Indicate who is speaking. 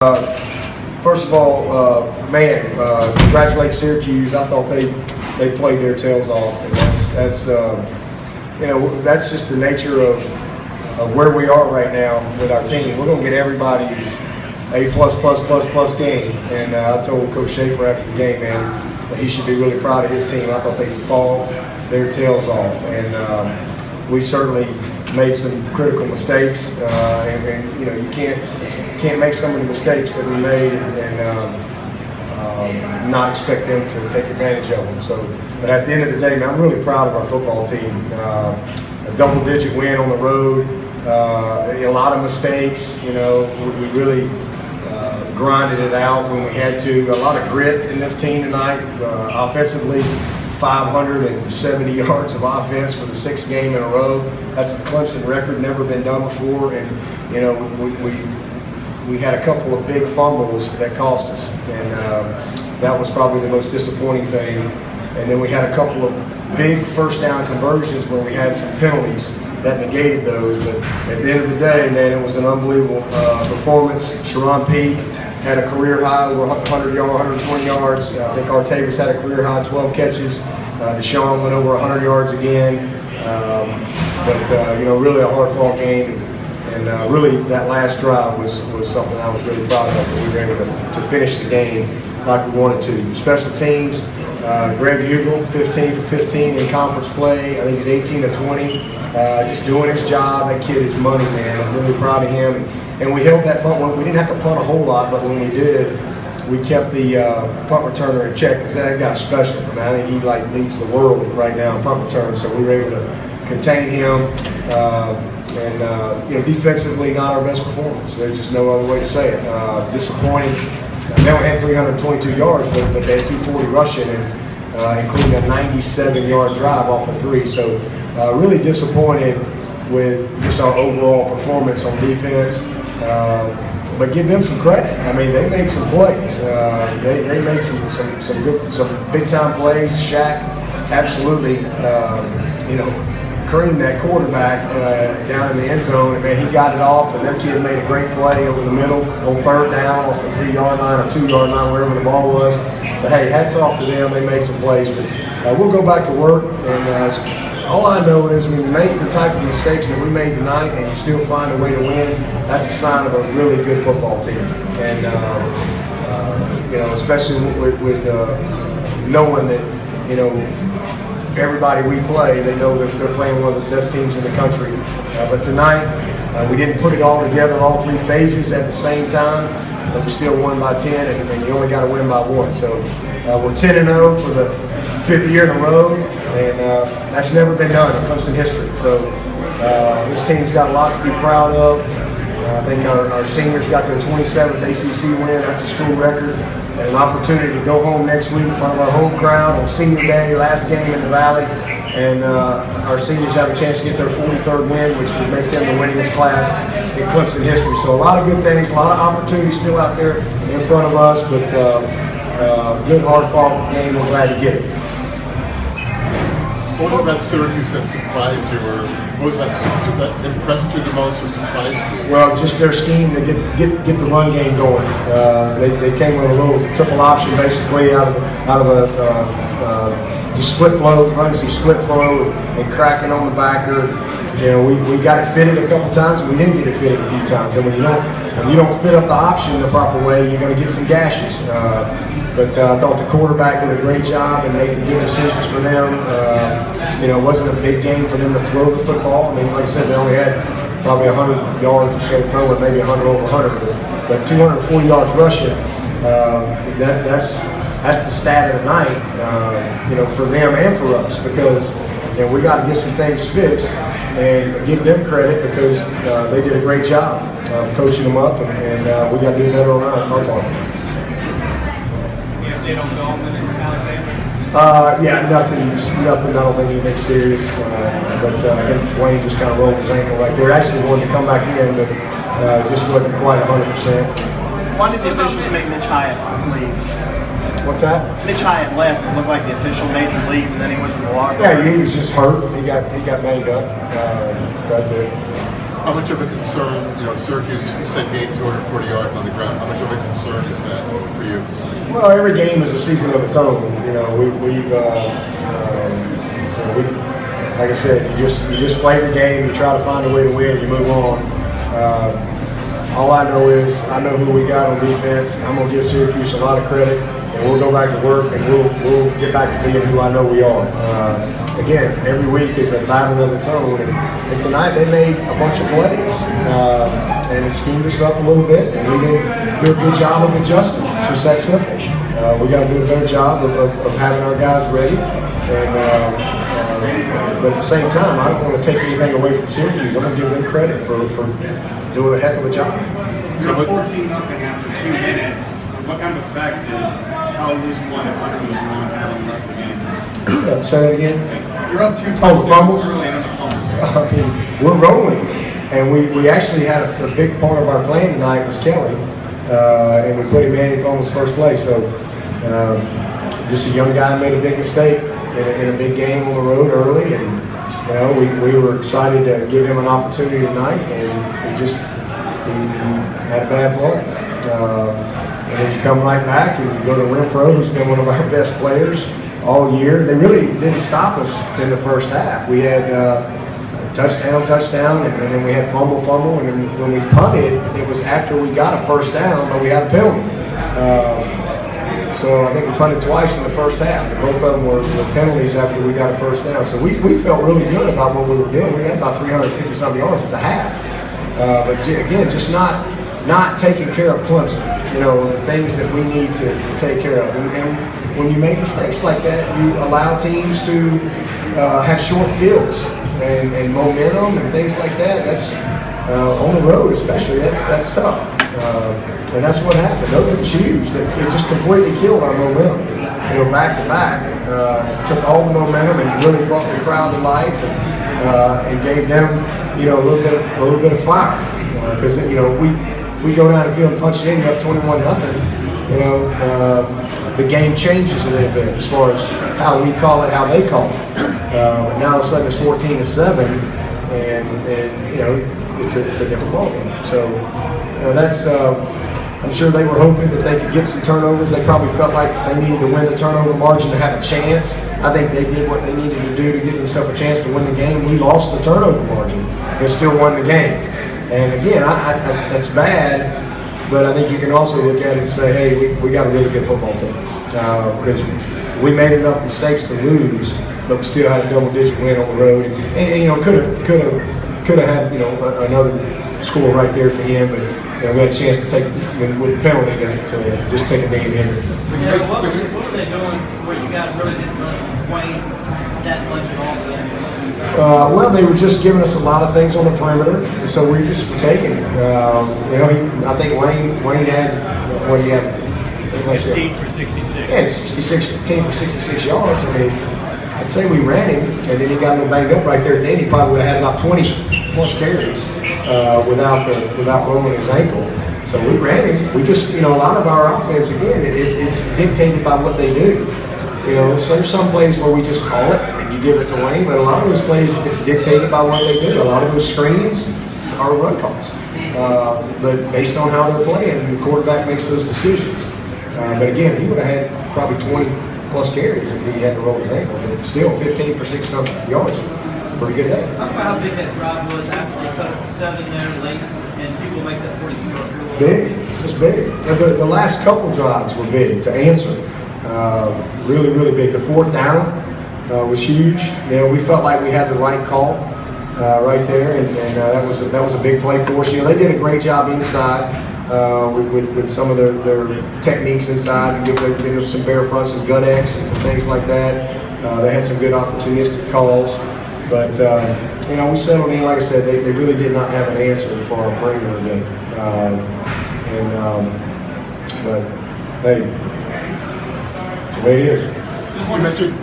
Speaker 1: First of all, congratulate Syracuse. I thought they played their tails off, and that's just the nature of where we are right now with our team. We're going to get everybody's A++++ game, and I told Coach Schaefer after the game, man, that he should be really proud of his team. I thought they fought their tails off, and we certainly made some critical mistakes, and you can't make some of the mistakes that we made and not expect them to take advantage of them. But at the end of the day, man, I'm really proud of our football team. A double-digit win on the road, a lot of mistakes. We really grinded it out when we had to. A lot of grit in this team tonight. Offensively, 570 yards of offense for the sixth game in a row. That's a Clemson record, never been done before. And we had a couple of big fumbles that cost us, and that was probably the most disappointing thing. And then we had a couple of big first down conversions where we had some penalties that negated those. But at the end of the day, man, it was an unbelievable performance. Sharon Peak had a career high over 120 yards. I think Artavis had a career high 12 catches. Deshaun went over 100 yards again. Really a hard-fought game. And really, that last drive was something I was really proud of. That we were able to finish the game like we wanted to. Special teams, Greg Hugel, 15 for 15 in conference play. I think he's 18 to 20, just doing his job. That kid is money, man. I'm really proud of him. And we held that punt. We didn't have to punt a whole lot, but when we did, we kept the punt returner in check because that guy's special. I think he leads the world right now in punt return. So we were able to contain him. Defensively, not our best performance. There's just no other way to say it. Disappointing. They only had 322 yards, but they had 240 rushing, and including a 97-yard drive off of 3. So really disappointed with just our overall performance on defense. But give them some credit. I mean, they made some plays. They made some big time plays. Shaq absolutely, creamed that quarterback down in the end zone, and man, he got it off, and their kid made a great play over the middle on third down off the 3-yard line or 2-yard line, wherever the ball was. So hey, hats off to them. They made some plays, but we'll go back to work. And all I know is when you make the type of mistakes that we made tonight, and you still find a way to win, that's a sign of a really good football team. And especially with knowing that everybody we play, they know that they're playing one of the best teams in the country. But tonight, we didn't put it all together, all three phases at the same time, but we still won by 10, and you only got to win by 1. So we're 10-0 for the 5th year in a row, and that's never been done in Clemson history. So this team's got a lot to be proud of. I think our seniors got their 27th ACC win. That's a school record. And an opportunity to go home next week in front of our home crowd on senior day, last game in the Valley. And our seniors have a chance to get their 43rd win, which would make them the winningest class in Clemson history. So a lot of good things, a lot of opportunities still out there in front of us, but good hard-fought game. We're glad to get it.
Speaker 2: What about Syracuse that surprised you, or what was that impressed you the most or surprised you?
Speaker 1: Well, just their scheme to get the run game going. They came with a little triple option basically out of a just split flow, running some split flow and cracking on the backer. We got it fitted a couple times, and we didn't get it fitted a few times. And when you don't fit up the option the proper way, you're going to get some gashes. But I thought the quarterback did a great job in making good decisions for them. It wasn't a big game for them to throw the football. I mean, like I said, they only had probably 100 yards or so throwing, maybe 100 over 100. But 240 yards rushing, that's the stat of the night, for them and for us, because we got to get some things fixed and give them credit because they did a great job of coaching them up, and we got to do better on our part. Nothing. I don't think anything serious. But I think Wayne just kind of rolled his ankle right there. Actually wanted to come back in, but just wasn't quite 100%.
Speaker 3: Why did the officials make Mitch Hyatt leave?
Speaker 1: What's that?
Speaker 3: Mitch Hyatt left. It looked like the official made him leave, and then he went to the locker room.
Speaker 1: Yeah, he was just hurt. He got banged up. That's it.
Speaker 2: How much of a concern, Syracuse sent game 240 yards on the ground. How much of a concern is that for you?
Speaker 1: Well, every game is a season of its own. We've like I said, you just play the game, you try to find a way to win, you move on. All I know is I know who we got on defense. I'm going to give Syracuse a lot of credit, and we'll go back to work, and we'll get back to being who I know we are. Again, every week is a battle of its own, and tonight they made a bunch of plays, and it schemed us up a little bit, and we didn't do a good job of adjusting. It's just that simple. We got to do a better job of having our guys ready, but at the same time, I don't want to take anything away from Syracuse. I'm going to give them credit for doing a heck of a job.
Speaker 4: You're 14-0 after 2 minutes. What kind of effect did Cal losing one and Hunter losing one have on the rest of the game?
Speaker 1: Say that again.
Speaker 4: You're up 2 touchdowns
Speaker 1: Oh, the fumbles?
Speaker 4: early on the fumbles.
Speaker 1: I mean, we're rolling, and we actually had a big part of our plan tonight was Kelly, and we put him in fumbles first place. So just a young guy made a big mistake in a big game on the road early, and we were excited to give him an opportunity tonight, and he had a bad play. And then you come right back and you go to Renfro, who's been one of our best players all year. They really didn't stop us in the first half. We had touchdown, and then we had fumble, and then when we punted, it was after we got a first down, but we had a penalty. So I think we punted twice in the first half, and both of them were penalties after we got a first down. So we felt really good about what we were doing. We had about 350-something yards at the half. But again, just not taking care of Clemson, the things that we need to take care of. And when you make mistakes like that, you allow teams to have short fields and momentum and things like that. That's on the road especially, that's tough. And that's what happened. Those were huge. It just completely killed our momentum. Back to back, took all the momentum and really brought the crowd to life and gave them, a little bit of fire. Because if we go down the field and punch it in, up 21-0, the game changes a little bit as far as how we call it, how they call it. But now all of a sudden it's 14-7, and it's a different ballgame. So that's. I'm sure they were hoping that they could get some turnovers. They probably felt like they needed to win the turnover margin to have a chance. I think they did what they needed to do to give themselves a chance to win the game. We lost the turnover margin, but still won the game. And again, that's bad, but I think you can also look at it and say, hey, we got a really good football team. Because we made enough mistakes to lose, but we still had a double-digit win on the road. And could have had, another score right there at the end, but we had a chance to take, with the penalty, to just take a knee in.
Speaker 5: What were they doing where you guys really didn't run Wayne that much at all?
Speaker 1: Well, they were just giving us a lot of things on the perimeter, so we just were taking it. I think Wayne had, what do you have?
Speaker 5: 15 for 66.
Speaker 1: Yeah, 15 for 66 yards. I mean, I'd say we ran him, and then he got a little banged up right there at the end. He probably would have had about 20 plus carries without rolling his ankle. So we ran him. We just, a lot of our offense, again, it's dictated by what they do. So there's some plays where we just call it and you give it to Wayne, but a lot of those plays, it's dictated by what they do. A lot of those screens are run calls. But based on how they're playing, the quarterback makes those decisions. But again, he would have had probably 20 plus carries if he had to roll his ankle. But still, 15 for 6-something yards. It's a pretty good day.
Speaker 5: Talk about how big that drive was after they cut 7 there late, and people makes that 40-yard.
Speaker 1: Big. It's big. The last couple drives were big to answer. Really, really big. The fourth down was huge. We felt like we had the right call right there, and that was a big play for us. They did a great job inside. With some of their techniques inside, and give them some bear fronts, some gut X, and some things like that. They had some good opportunistic calls, but we settled in. Like I said, they really did not have an answer for our perimeter game. But hey, the way it is.
Speaker 2: You mentioned